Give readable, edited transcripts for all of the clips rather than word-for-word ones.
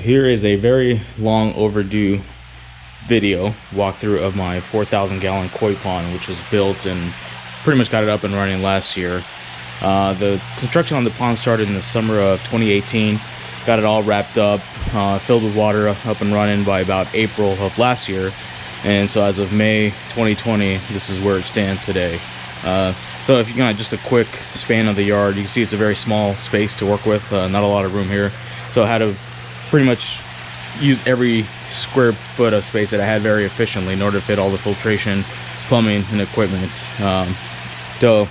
Here is a very long overdue video walkthrough of my 4,000 gallon koi pond, which was built and pretty much got it up and running last year. The construction on the pond started in the summer of 2018, got it all wrapped up, filled with water, up and running by about April of last year. And so as of May 2020, this is where it stands today. So if you can, just a quick span of the yard, you can see it's a very small space to work with, not a lot of room here. So I had to pretty much use every square foot of space that I had very efficiently in order to fit all the filtration, plumbing, and equipment. So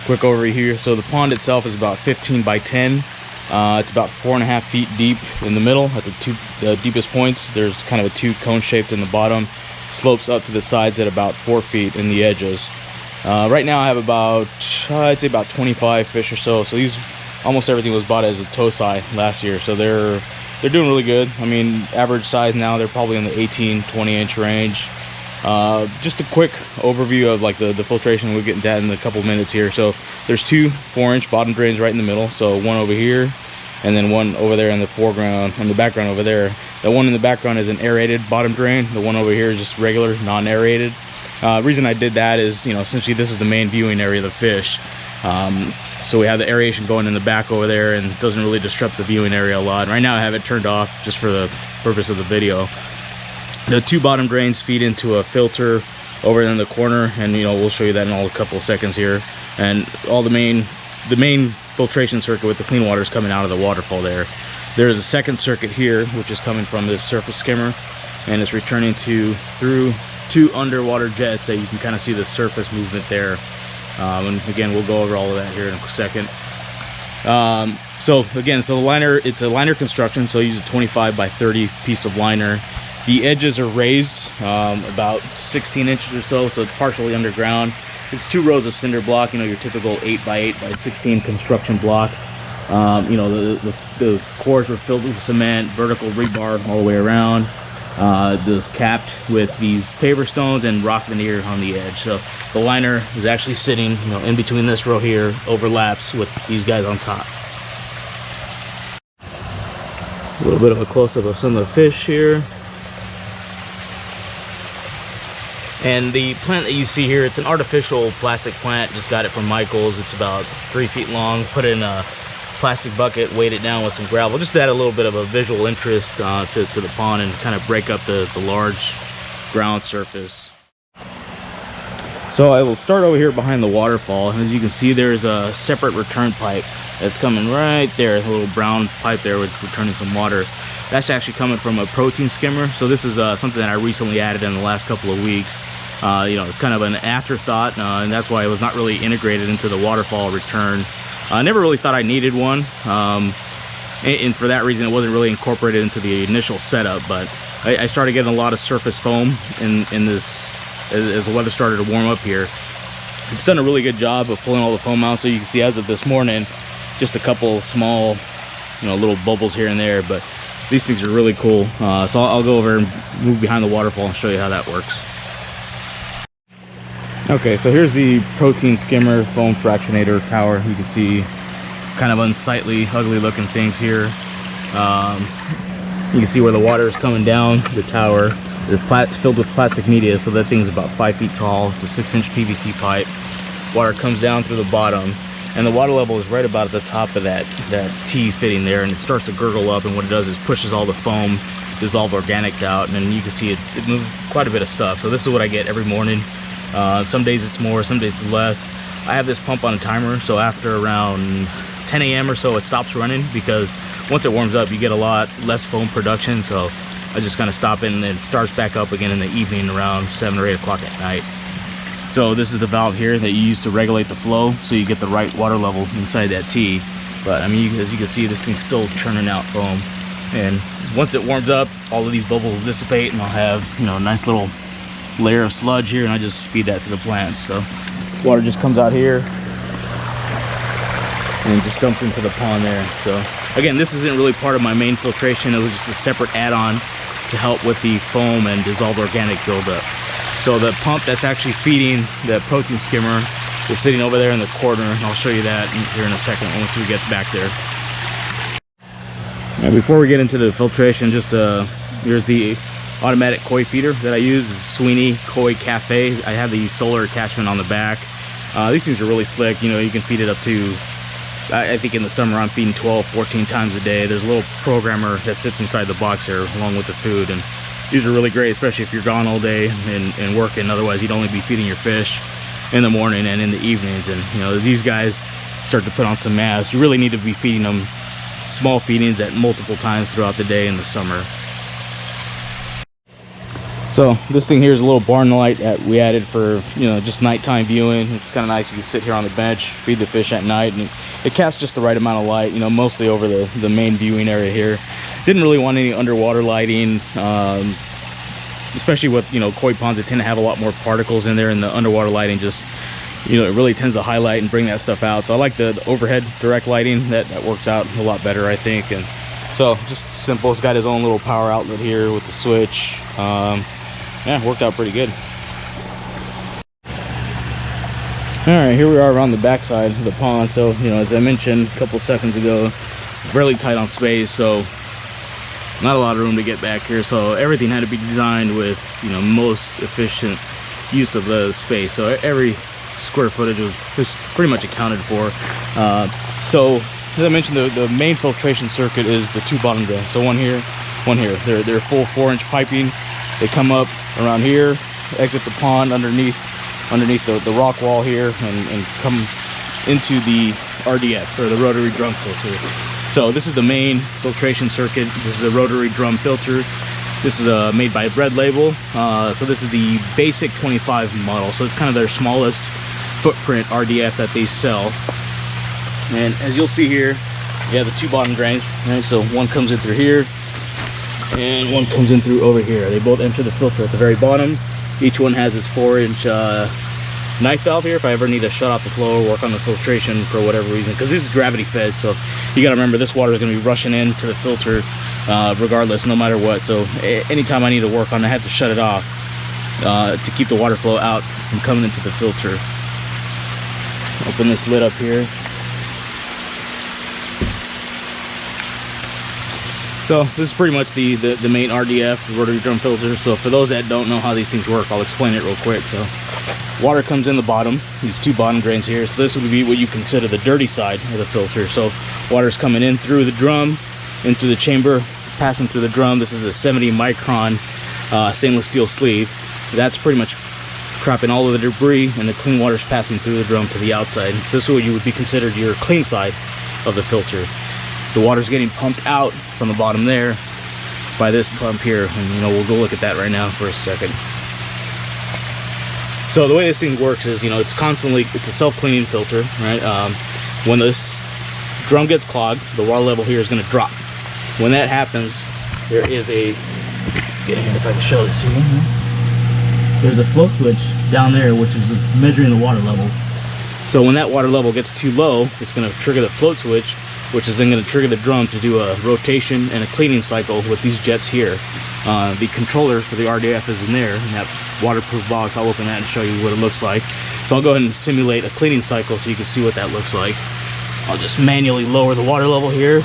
quick overview here. So the pond itself is about 15 by 10. It's about 4.5 feet deep in the middle at the deepest points. There's kind of a two cone shaped in the bottom, slopes up to the sides at about 4 feet in the edges. Right now I have about, I'd say about 25 fish or so. So these, almost everything was bought as a tosai last year, so they're doing really good. I mean, average size now, they're probably in the 18-20 inch range. Just a quick overview of like the filtration. We'll get into that in a couple minutes here. So there's two 4-inch bottom drains right in the middle, so one over here and then one over there in the foreground, in the background over there. The one in the background is an aerated bottom drain. The one over here is just regular non-aerated. Reason I did that is, you know, essentially this is the main viewing area of the fish. So we have the aeration going in the back over there, and it doesn't really disrupt the viewing area a lot. Right now I have it turned off just for the purpose of the video. The two bottom drains feed into a filter over in the corner, and you know, we'll show you that in a couple of seconds here. And all the main filtration circuit with the clean water is coming out of the waterfall there. There is a second circuit here, which is coming from this surface skimmer, and it's returning through two underwater jets that you can kind of see the surface movement there. And again, we'll go over all of that here in a second. So again, so the liner, it's a liner construction, so I use a 25 by 30 piece of liner. The edges are raised about 16 inches or so it's partially underground. It's 2 rows of cinder block, you know, your typical 8 by 8 by 16 construction block. You know, the cores were filled with cement, vertical rebar all the way around. This capped with these paver stones and rock veneer on the edge. So the liner is actually sitting, you know, in between this row here, overlaps with these guys on top. A little bit of a close-up of some of the fish here. And the plant that you see here, it's an artificial plastic plant. Just got it from Michael's. It's about 3 feet long. Put it in a plastic bucket, weight it down with some gravel, just to add a little bit of a visual interest to the pond and kind of break up the large ground surface. So I will start over here behind the waterfall. As you can see, there's a separate return pipe that's coming right there, a little brown pipe there with returning some water. That's actually coming from a protein skimmer. So this is something that I recently added in the last couple of weeks. You know, it's kind of an afterthought, and that's why it was not really integrated into the waterfall return. I never really thought I needed one, and for that reason it wasn't really incorporated into the initial setup, but I started getting a lot of surface foam in this as the weather started to warm up here. It's done a really good job of pulling all the foam out, so you can see as of this morning, just a couple small, you know, little bubbles here and there, but these things are really cool. So I'll go over and move behind the waterfall and show you how that works. Okay, so here's the protein skimmer foam fractionator tower. You can see kind of unsightly, ugly looking things here. You can see where the water is coming down the tower. It's filled with plastic media, so that thing's about 5 feet tall. It's a 6-inch PVC pipe. Water comes down through the bottom, and the water level is right about at the top of that T fitting there, and it starts to gurgle up, and what it does is pushes all the foam, dissolved organics out, and then you can see it moves quite a bit of stuff. So this is what I get every morning. Some days it's more, some days it's less. I have this pump on a timer, so after around 10 a.m. or so it stops running, because once it warms up you get a lot less foam production, so I just kind of stop it and then it starts back up again in the evening around 7 or 8 o'clock at night. So this is the valve here that you use to regulate the flow, so you get the right water level inside that tee. But I mean, as you can see, this thing's still churning out foam. And once it warms up, all of these bubbles will dissipate, and I'll have, you know, a nice little layer of sludge here, and I just feed that to the plants. So water just comes out here and just dumps into the pond there. So again, this isn't really part of my main filtration. It was just a separate add-on to help with the foam and dissolved organic buildup. So the pump that's actually feeding the protein skimmer is sitting over there in the corner, and I'll show you that here in a second once we get back there. Now, before we get into the filtration, just here's the automatic koi feeder that I use. It's Sweeney Koi Cafe. I have the solar attachment on the back. These things are really slick. You know, you can feed it up to, I think in the summer I'm feeding 12, 14 times a day. There's a little programmer that sits inside the box here along with the food, and these are really great, especially if you're gone all day and working. Otherwise, you'd only be feeding your fish in the morning and in the evenings. And you know, these guys start to put on some mass. You really need to be feeding them small feedings at multiple times throughout the day in the summer. So this thing here is a little barn light that we added for, you know, just nighttime viewing. It's kind of nice. You can sit here on the bench, feed the fish at night, and it casts just the right amount of light, you know, mostly over the main viewing area here. Didn't really want any underwater lighting, especially with, you know, koi ponds that tend to have a lot more particles in there, and the underwater lighting just, you know, it really tends to highlight and bring that stuff out. So I like the overhead direct lighting. That works out a lot better, I think. And so just simple. It's got his own little power outlet here with the switch. Yeah, worked out pretty good. All right, here we are around the backside of the pond. So, you know, as I mentioned a couple seconds ago, really tight on space, so not a lot of room to get back here. So everything had to be designed with, you know, most efficient use of the space. So every square footage was pretty much accounted for. So as I mentioned, the main filtration circuit is the two bottom drains. So one here, one here. They're full 4-inch piping. They come up around here, exit the pond underneath the rock wall here, and come into the RDF, or the rotary drum filter. So this is the main filtration circuit. This is a rotary drum filter. This is made by Red Label. So this is the basic 25 model. So it's kind of their smallest footprint RDF that they sell. And as you'll see here, you have the two bottom drains. Right? So one comes in through here, and one comes in through over here. They both enter the filter at the very bottom. Each one has its 4-inch knife valve here if I ever need to shut off the flow or work on the filtration for whatever reason, because this is gravity fed. So you got to remember, this water is going to be rushing into the filter regardless, no matter what. So anytime I need to work on it, I have to shut it off to keep the water flow out from coming into the filter. Open this lid up here. So this is pretty much the main RDF, rotary drum filter. So for those that don't know how these things work, I'll explain it real quick. So water comes in the bottom, these two bottom drains here. So this would be what you consider the dirty side of the filter. So water's coming in through the drum, into the chamber, passing through the drum. This is a 70 micron stainless steel sleeve. That's pretty much trapping all of the debris, and the clean water's passing through the drum to the outside. This is what you would be considered your clean side of the filter. The water's getting pumped out from the bottom there by this pump here, and you know, we'll go look at that right now for a second. So the way this thing works is, you know, it's a self-cleaning filter, right? When this drum gets clogged, the water level here is going to drop. When that happens, there is a, get in here if I can show this to you. There's a float switch down there which is measuring the water level. So when that water level gets too low, it's going to trigger the float switch, which is then going to trigger the drum to do a rotation and a cleaning cycle with these jets here. The controller for the RDF is in there, in that waterproof box. I'll open that and show you what it looks like. So I'll go ahead and simulate a cleaning cycle so you can see what that looks like. I'll just manually lower the water level here.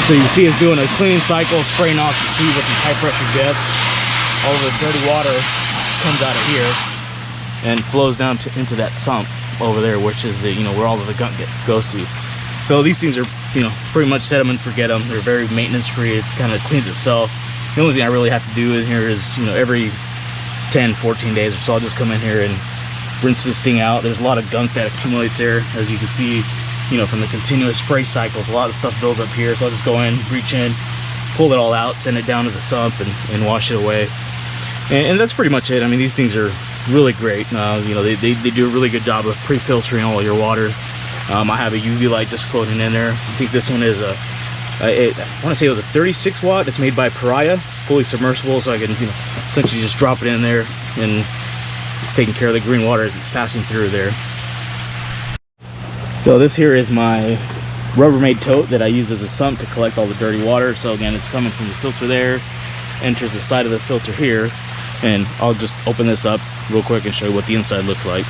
So you see it's doing a cleaning cycle, spraying off the tube with these high pressure jets. All the dirty water comes out of here and flows down into that sump over there, which is the, you know, where all of the gunk goes to. So these things are, you know, pretty much set them and forget them. They're very maintenance free. It kind of cleans itself. The only thing I really have to do in here is, you know, every 10, 14 days or so, I'll just come in here and rinse this thing out. There's a lot of gunk that accumulates there, as you can see, you know, from the continuous spray cycles. A lot of stuff builds up here, so I'll just go in, reach in, pull it all out, send it down to the sump, and wash it away. And that's pretty much it. I mean, these things are really great. You know, they do a really good job of pre-filtering all your water. I have a UV light just floating in there. I think this one is I want to say it was a 36 watt. It's made by Pariah, fully submersible, so I can, you know, essentially just drop it in there and taking care of the green water as it's passing through there. So this here is my Rubbermaid tote that I use as a sump to collect all the dirty water. So again, it's coming from the filter there, enters the side of the filter here, and I'll just open this up real quick and show you what the inside looks like.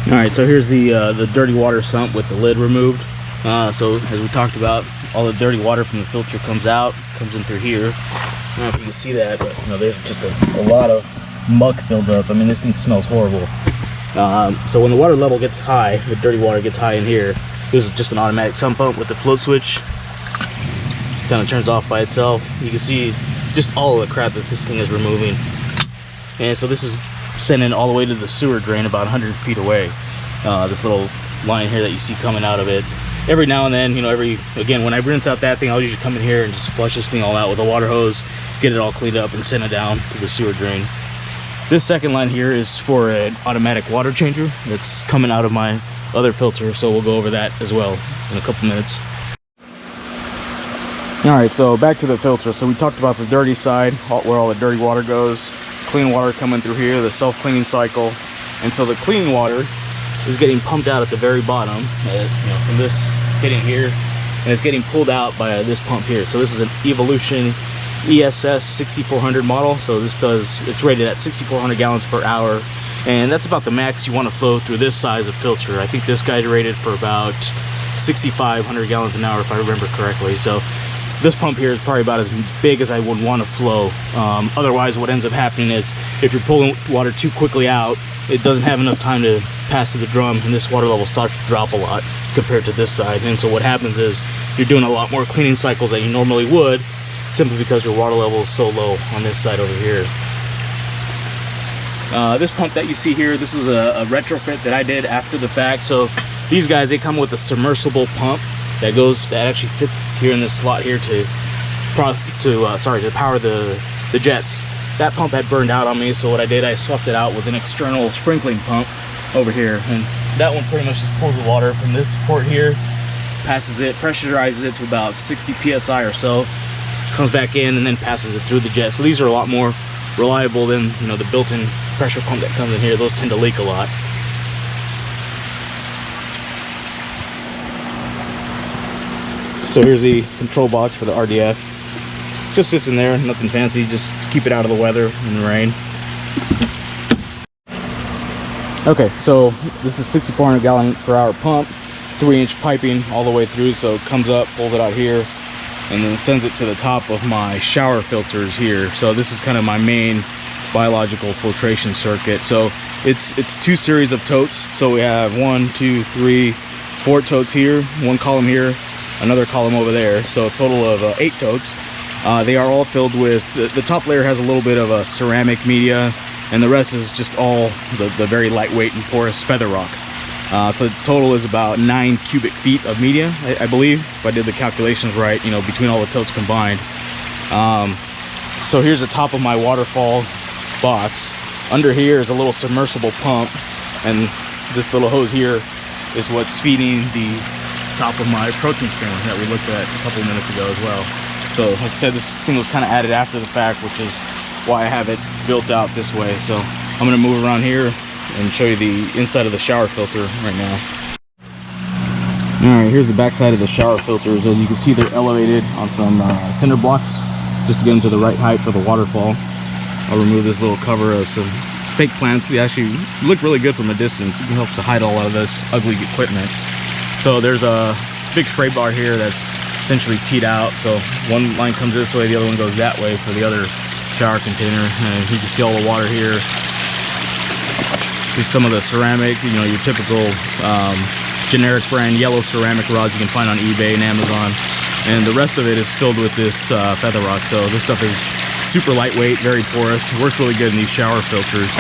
All right, so here's the dirty water sump with the lid removed. So as we talked about, all the dirty water from the filter comes out, comes in through here. I don't know if you can see that, but you know, there's just a lot of muck filled up. I mean, this thing smells horrible. So when the water level gets high, the dirty water gets high in here, this is just an automatic sump pump with the float switch. Kind of turns off by itself. You can see just all of the crap that this thing is removing. And so this is sending all the way to the sewer drain about 100 feet away. This little line here that you see coming out of it. Every now and then, you know, again, when I rinse out that thing, I'll usually come in here and just flush this thing all out with a water hose, get it all cleaned up and send it down to the sewer drain. This second line here is for an automatic water changer that's coming out of my other filter, so we'll go over that as well in a couple minutes. All right, so back to the filter. So we talked about the dirty side, where all the dirty water goes, clean water coming through here, the self-cleaning cycle, and so the clean water is getting pumped out at the very bottom, you know, from this hitting here, and it's getting pulled out by this pump here. So this is an Evolution ESS 6400 model. So it's rated at 6400 gallons per hour, and that's about the max you want to flow through this size of filter. I think this guy's rated for about 6,500 gallons an hour if I remember correctly. So this pump here is probably about as big as I would want to flow. Otherwise, what ends up happening is if you're pulling water too quickly out, it doesn't have enough time to pass to the drum, and this water level starts to drop a lot compared to this side. And so what happens is you're doing a lot more cleaning cycles than you normally would, simply because your water level is so low on this side over here. This pump that you see here, this was a retrofit that I did after the fact. So these guys, they come with a submersible pump that actually fits here in this slot here to power the jets. That pump had burned out on me, so what I did, I swapped it out with an external sprinkling pump over here, and that one pretty much just pulls the water from this port here, passes it, pressurizes it to about 60 psi or so, comes back in, and then passes it through the jet. So these are a lot more reliable than, you know, the built-in pressure pump that comes in here. Those tend to leak a lot. So here's the control box for the RDF. Just sits in there, nothing fancy, just keep it out of the weather and the rain. Okay, so this is 6,400 gallon per hour pump, 3-inch piping all the way through, so it comes up, pulls it out here, and then sends it to the top of my shower filters here. So this is kind of my main biological filtration circuit. So it's 2 series of totes. So we have 1, 2, 3, 4 totes here, 1 column here, another column over there. So a total of 8 totes. They are all filled with, the top layer has a little bit of a ceramic media, and the rest is just all the very lightweight and porous feather rock. So the total is about 9 cubic feet of media, I believe, if I did the calculations right, you know, between all the totes combined. So here's the top of my waterfall box. Under here is a little submersible pump, and this little hose here is what's feeding the top of my protein skimmer that we looked at a couple minutes ago as well. So like I said, this thing was kind of added after the fact, which is why I have it built out this way. So I'm going to move around here and show you the inside of the shower filter right now. Alright, here's the back side of the shower filters. As you can see, they're elevated on some cinder blocks just to get them to the right height for the waterfall. I'll remove this little cover of some fake plants. They actually look really good from a distance. It helps to hide a lot of this ugly equipment. So there's a big spray bar here that's essentially teed out. So one line comes this way, the other one goes that way for the other shower container. And you can see all the water here. This is some of the ceramic, you know, your typical generic brand yellow ceramic rods you can find on eBay and Amazon. And the rest of it is filled with this feather rock. So this stuff is super lightweight, very porous, works really good in these shower filters.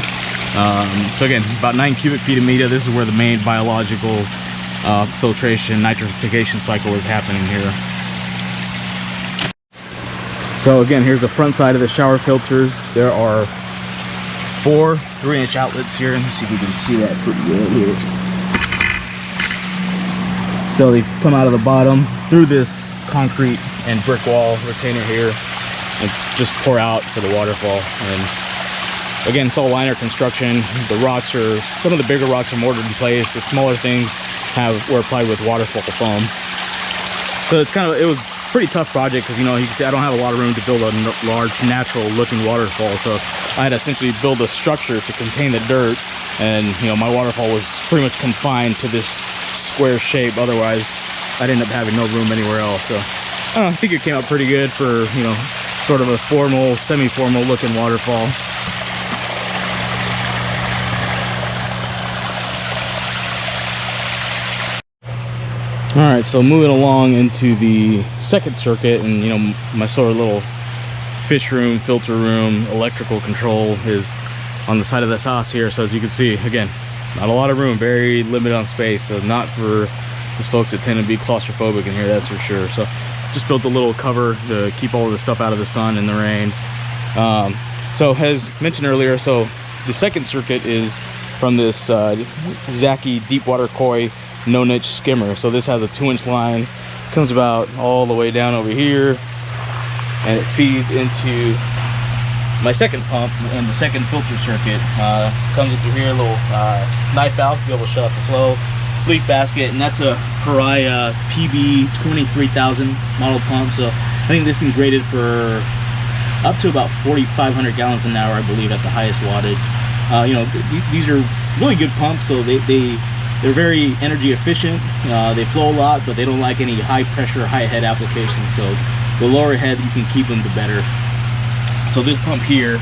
So again, about 9 cubic feet of media. This is where the main biological filtration, nitrification cycle is happening here. So again, here's the front side of the shower filters. There are 4 3-inch outlets here. Let me see if we can see that pretty good here. So they come out of the bottom through this concrete and brick wall retainer here and just pour out for the waterfall. And again, it's all liner construction. The rocks are, some of the bigger rocks are mortared in place. The smaller things were applied with waterfall foam. So it's kind of, it was a pretty tough project because, you know, you can see I don't have a lot of room to build a large natural looking waterfall. So I had to essentially build a structure to contain the dirt. And, you know, my waterfall was pretty much confined to this square shape. Otherwise, I'd end up having no room anywhere else. So I don't know, I think it came out pretty good for, you know, sort of a formal, semi-formal looking waterfall. All right, so moving along into the second circuit, and you know, my sort of little fish room, filter room, electrical control is on the side of this house here. So as you can see, again, not a lot of room, very limited on space. So not for those folks that tend to be claustrophobic in here, that's for sure. So just built a little cover to keep all of the stuff out of the sun and the rain. So as mentioned earlier, so the second circuit is from this Zaki deep water koi no niche skimmer. So this has a 2-inch line, comes about all the way down over here, and it feeds into my second pump and the second filter circuit. Comes in through here, a little knife valve to be able to shut off the flow, leaf basket, and that's a Pariah PB 23,000 model pump. So I think this thing's rated for up to about 4,500 gallons an hour, I believe, at the highest wattage. You know, these are really good pumps, so they're very energy efficient. They flow a lot, but they don't like any high pressure, high head applications. So the lower head you can keep them, the better. So this pump here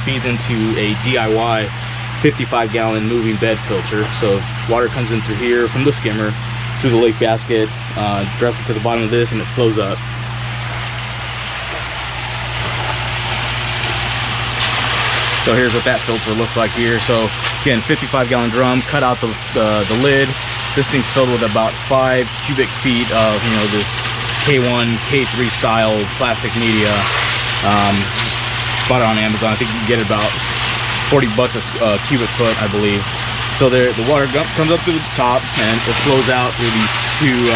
feeds into a DIY 55-gallon moving bed filter. So water comes in through here from the skimmer, through the leaf basket, directly to the bottom of this, and it flows up. So here's what that filter looks like here. So again, 55-gallon drum, cut out the lid. This thing's filled with about 5 cubic feet of, you know, this K1, K3 style plastic media. Just bought it on Amazon. I think you can get it about 40 bucks a cubic foot, I believe. So the water comes up to the top and it flows out through these 2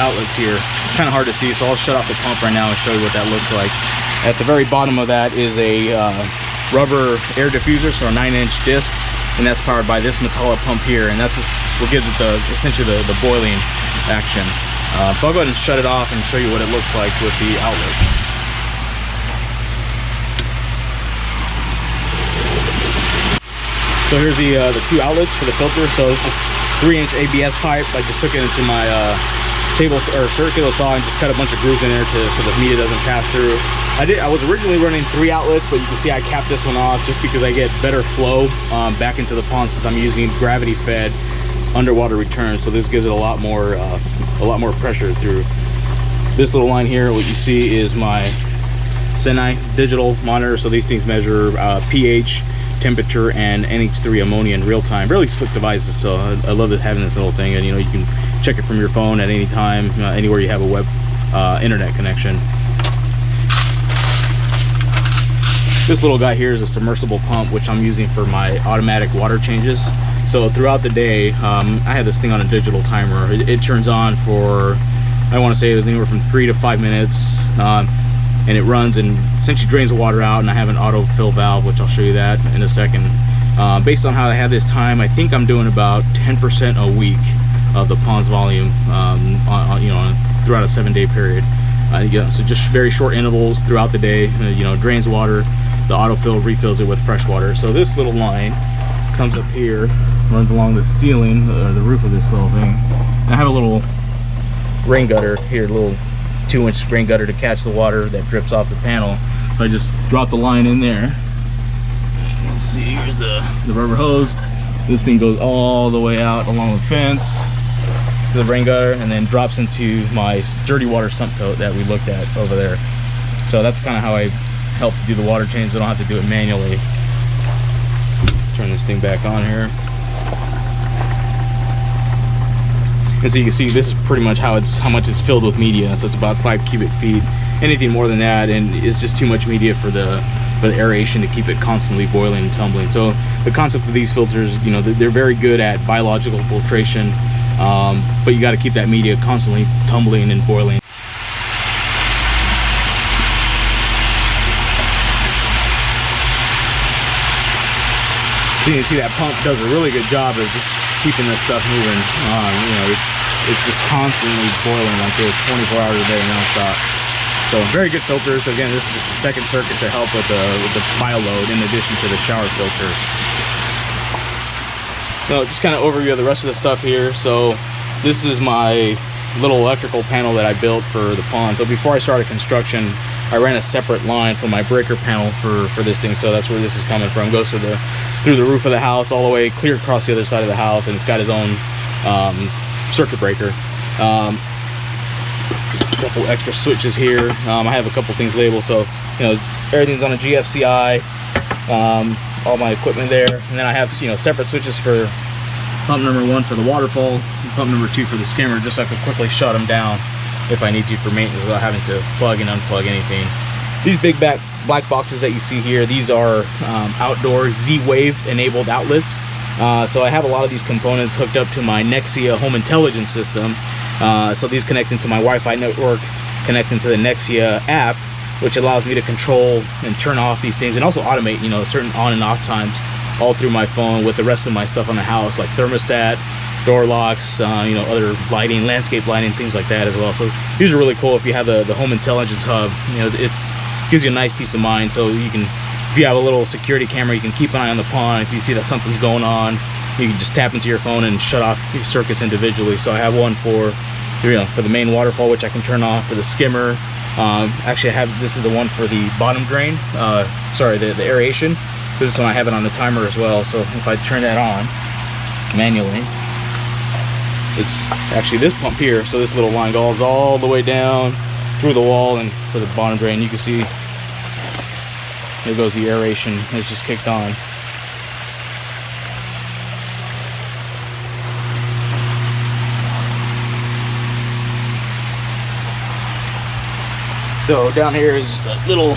outlets here. Kind of hard to see, so I'll shut off the pump right now and show you what that looks like. At the very bottom of that is a rubber air diffuser, so a 9-inch disc, and that's powered by this metallic pump here, and that's just what gives it essentially the boiling action. So I'll go ahead and shut it off and show you what it looks like with the outlets. So here's the 2 outlets for the filter. So it's just 3-inch ABS pipe. I just took it into my table or circular saw and just cut a bunch of grooves in there so the media doesn't pass through. I was originally running 3 outlets, but you can see I capped this one off just because I get better flow back into the pond since I'm using gravity fed underwater return. So this gives it a lot more pressure through. This little line here, what you see is my Senai digital monitor. So these things measure pH, temperature, and NH3 ammonia in real time. Really slick devices, so I love having this little thing. And you know, you can check it from your phone at any time, anywhere you have a web internet connection. This little guy here is a submersible pump, which I'm using for my automatic water changes. So throughout the day, I have this thing on a digital timer. It turns on for, I want to say it was anywhere from 3 to 5 minutes, and it runs and essentially drains the water out, and I have an auto fill valve, which I'll show you that in a second. Based on how I have this time, I think I'm doing about 10% a week of the pond's volume you know, throughout a 7-day period. So just very short intervals throughout the day, you know, drains water. The autofill refills it with fresh water. So this little line comes up here, runs along the ceiling, or the roof of this little thing. And I have a little rain gutter here, a little 2-inch rain gutter to catch the water that drips off the panel. So I just drop the line in there. You can see here's the rubber hose. This thing goes all the way out along the fence to the rain gutter, and then drops into my dirty water sump tote that we looked at over there. So that's kind of how I help to do the water change. I don't have to do it manually. Turn this thing back on here. And so you can see this is pretty much how much it's filled with media. So it's about 5 cubic feet. anything more than that, and it's just too much media for the aeration to keep it constantly boiling and tumbling. So the concept of these filters, you know, they're very good at biological filtration, but you got to keep that media constantly tumbling and boiling. So you can see that pump does a really good job of just keeping this stuff moving. You know, it's just constantly boiling like this 24 hours a day nonstop. So very good filter. So again, this is just the second circuit to help with the bioload in addition to the shower filter. So just kind of overview of the rest of the stuff here. So this is my little electrical panel that I built for the pond. So before I started construction, I ran a separate line for my breaker panel for this thing. So that's where this is coming from. Goes through the roof of the house all the way clear across the other side of the house, and it's got its own circuit breaker. A couple extra switches here. I have a couple things labeled, so you know everything's on a GFCI. All my equipment there, and then I have, you know, separate switches for pump number 1 for the waterfall, and pump number 2 for the skimmer, just so I can quickly shut them down if I need to for maintenance without having to plug and unplug anything. These big black boxes that you see here, these are outdoor Z-Wave enabled outlets. So I have a lot of these components hooked up to my Nexia home intelligence system. So these connect into my Wi-Fi network, connect into the Nexia app, which allows me to control and turn off these things and also automate, you know, certain on and off times all through my phone with the rest of my stuff on the house, like thermostat, door locks, you know, other lighting, landscape lighting, things like that as well. So these are really cool if you have the home intelligence hub. You know, it gives you a nice peace of mind. So you can, if you have a little security camera, you can keep an eye on the pond. If you see that something's going on, you can just tap into your phone and shut off your circuits individually. So I have one for, you know, for the main waterfall, which I can turn off, for the skimmer. Actually, this is the one for the bottom drain, sorry, the aeration. This is when I have it on the timer as well. So if I turn that on manually, it's actually this pump here. So this little line goes all the way down through the wall, and for the bottom drain, you can see there goes the aeration. It's just kicked on. So down here is just a little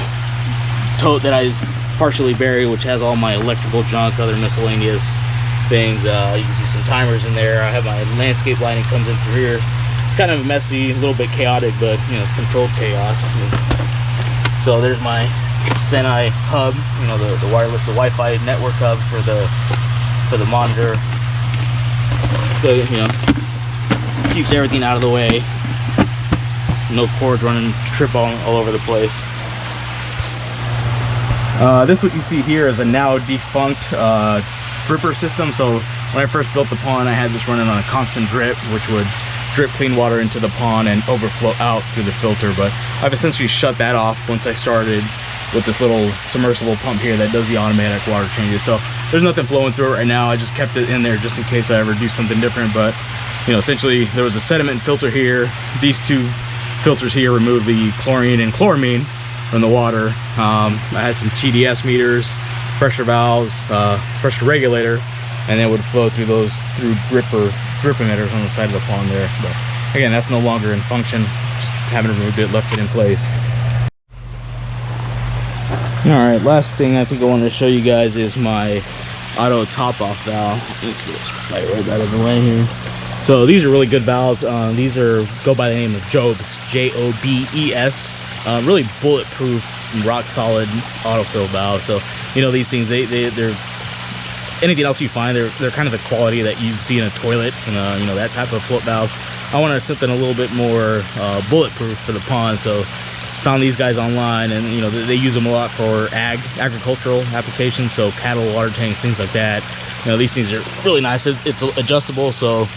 tote that I partially buried, which has all my electrical junk, other miscellaneous things. You can see some timers in there. I have my landscape lighting comes in through here. It's kind of messy, a little bit chaotic, but you know, it's controlled chaos. So there's my Senai hub, you know, the wireless, the Wi-Fi network hub for the monitor. So you know, keeps everything out of the way. No cords running trip all over the place. This what you see here is a now defunct dripper system. So when I first built the pond, I had this running on a constant drip, which would drip clean water into the pond and overflow out through the filter. But I've essentially shut that off once I started with this little submersible pump here that does the automatic water changes. So there's nothing flowing through it right now. I just kept it in there just in case I ever do something different. But you know, essentially there was a sediment filter here. These two filters here remove the chlorine and chloramine from the water. I had some TDS meters, pressure valves, pressure regulator, and it would flow through those drip emitters on the side of the pond there. But again, that's no longer in function. Just haven't removed it, left it in place. All right, last thing I think I wanted to show you guys is my auto top-off valve. Let's right out of the way here. So these are really good valves. These go by the name of Jobes, J-O-B-E-S. Really bulletproof, rock solid autofill valves. So you know, these things, they're anything else you find, they're kind of the quality that you see in a toilet, and you know, that type of float valve. I wanted something a little bit more bulletproof for the pond, so found these guys online, and you know, they use them a lot for agricultural applications, so cattle water tanks, things like that. You know, these things are really nice. It's adjustable, so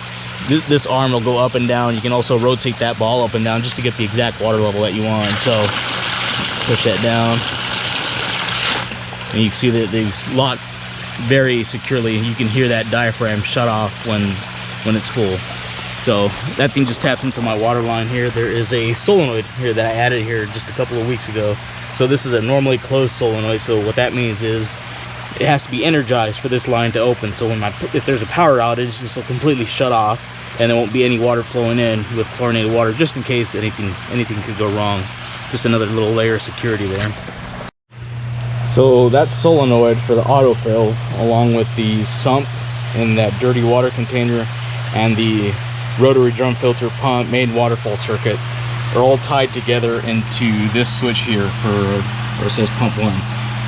this arm will go up and down. You can also rotate that ball up and down just to get the exact water level that you want. So push that down, and you can see that they've locked very securely. You can hear that diaphragm shut off when it's full. So that thing just taps into my water line here. There is a solenoid here that I added here just a couple of weeks ago. So this is a normally closed solenoid. So what that means is it has to be energized for this line to open. So if there's a power outage, this will completely shut off, and there won't be any water flowing in with chlorinated water, just in case anything could go wrong. just another little layer of security there. So that's solenoid for the autofill, along with the sump in that dirty water container and the rotary drum filter pump main waterfall circuit are all tied together into this switch here where it says pump 1.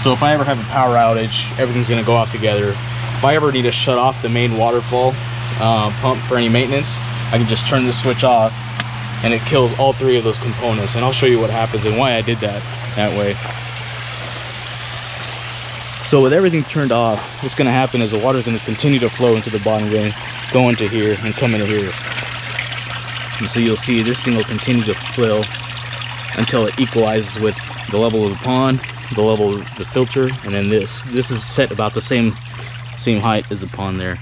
So if I ever have a power outage, everything's going to go off together. If I ever need to shut off the main waterfall pump for any maintenance, I can just turn this switch off and it kills all 3 of those components. And I'll show you what happens and why I did that way. So with everything turned off, what's going to happen is the water is going to continue to flow into the bottom drain, go into here and come into here. And so you'll see this thing will continue to fill until it equalizes with the level of the pond, the level of the filter, and then this is set about the same height as the pond there.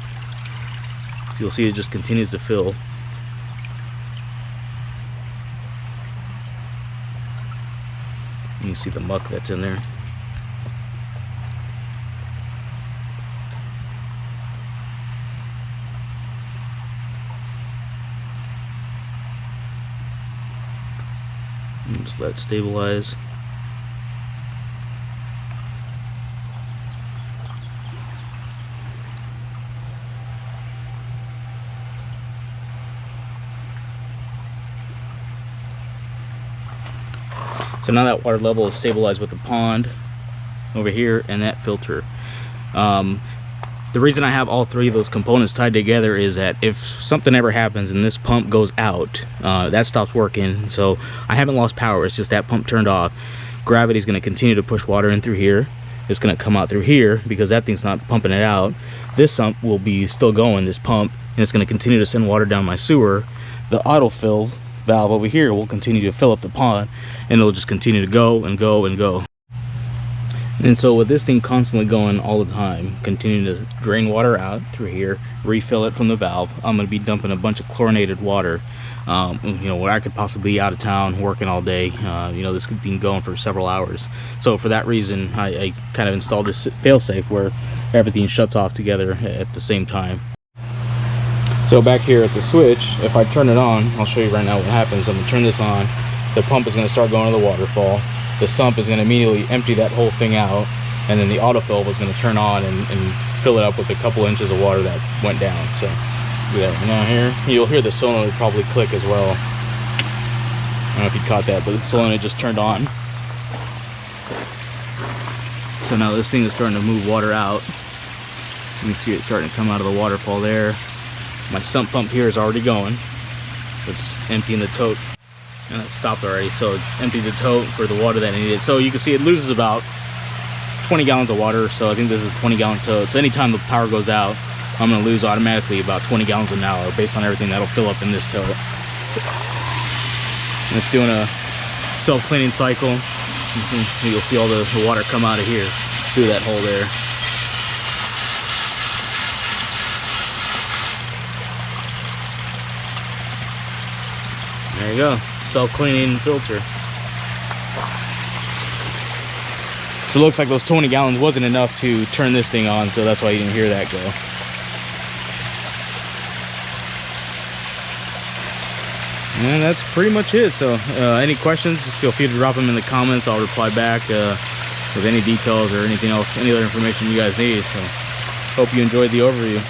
You'll see it just continues to fill. And you see the muck that's in there. Just let it stabilize. So now that water level is stabilized with the pond over here and that filter. The reason I have all 3 of those components tied together is that if something ever happens and this pump goes out, that stops working. So I haven't lost power, it's just that pump turned off. Gravity is going to continue to push water in through here. It's going to come out through here because that thing's not pumping it out. This sump will be still going, this pump, and it's going to continue to send water down my sewer. The autofill valve over here will continue to fill up the pond, and it'll just continue to go and go and go. And so with this thing constantly going all the time, continuing to drain water out through here, refill it from the valve, I'm going to be dumping a bunch of chlorinated water, you know, where I could possibly be out of town working all day. You know, this could be going for several hours. So for that reason, I kind of installed this failsafe where everything shuts off together at the same time. So back here at the switch, if I turn it on, I'll show you right now what happens. I'm going to turn this on. The pump is going to start going to the waterfall. The sump is going to immediately empty that whole thing out, and then the autofill is going to turn on and fill it up with a couple inches of water that went down. So do that right now here. You'll hear the solenoid probably click as well. I don't know if you caught that, but the solenoid just turned on. So now this thing is starting to move water out. You can see it starting to come out of the waterfall there. My sump pump here is already going. It's emptying the tote. And it stopped already, so it emptied the tote for the water that it needed. So you can see it loses about 20 gallons of water, so I think this is a 20-gallon tote. So anytime the power goes out, I'm going to lose automatically about 20 gallons an hour based on everything that'll fill up in this tote. And it's doing a self-cleaning cycle. You'll see all the water come out of here through that hole there. There you go. Self-cleaning filter. So it looks like those 20 gallons wasn't enough to turn this thing on, so that's why you didn't hear that go. And that's pretty much it. So any questions, just feel free to drop them in the comments. I'll reply back with any details or anything else, any other information you guys need. So hope you enjoyed the overview.